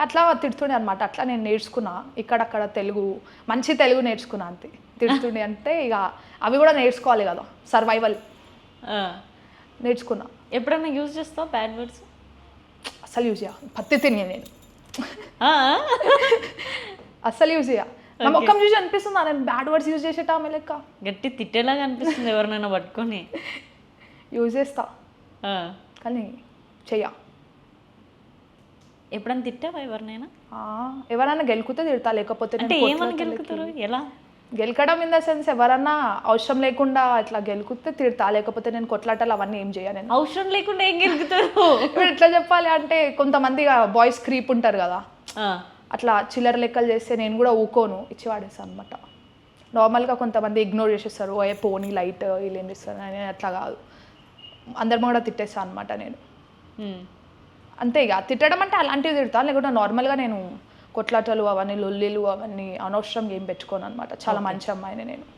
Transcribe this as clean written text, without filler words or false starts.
అట్లా తిడుతుండే అనమాట. అట్లా నేను నేర్చుకున్నా ఇక్కడక్కడ తెలుగు, మంచి తెలుగు నేర్చుకున్నా అంతే. తిడుతుండే అంటే ఇక అవి కూడా నేర్చుకోవాలి కదా, సర్వైవల్ నేర్చుకున్నా. ఎప్పుడైనా యూజ్ చేస్తావు బ్యాడ్ వర్డ్స్? అసలు యూజ్ చేయ, పత్తి తిని నేను అస్సలు యూజ్ చేయ. నా మొక్కం చూసి అనిపిస్తుందా నేను బ్యాడ్ వర్డ్స్ యూజ్ చేసేట ఆమె లెక్క? గట్టి తిట్టేలాగా అనిపిస్తుంది ఎవరినైనా పట్టుకొని. యూజ్ చేస్తా కానీ చెయ్య. ఎప్పుడైనా తిట్టావా ఎవరినైనా? ఎవరైనా గెలుకుతే తిడతా, లేకపోతే అంటే ఏమని గెలుకుతారు? ఎలా గెలకడం ఇన్ ద సెన్స్ ఎవరన్నా అవసరం లేకుండా అట్లా గెలుకుతే తిడతా, లేకపోతే నేను కొట్లాటలు అవన్నీ ఏం చేయ. నేను అవసరం లేకుండా ఏం గెలుకుతారు? ఇప్పుడు ఎట్లా చెప్పాలి అంటే కొంతమంది బాయ్స్ క్రీప్ ఉంటారు కదా, అట్లా చిల్లర లెక్కలు చేస్తే నేను కూడా ఊకోను, ఇచ్చి వాడేస్తాను అనమాట. నార్మల్గా కొంతమంది ఇగ్నోర్ చేసేస్తారు, ఏ పోనీ లైట్ వీళ్ళు ఏం చేస్తారు, నేను అట్లా కాదు, అందరి కూడా తిట్టేస్తాను అనమాట నేను. అంతే ఇక తిట్టడం అంటే అలాంటివి తిడతాను, లేకుంటే నార్మల్గా నేను కొట్లాటలు అవన్నీ లొల్లిలు అవన్నీ అనవసరం ఏం పెట్టుకోను అనమాట. చాలా మంచి అమ్మాయిని నేను.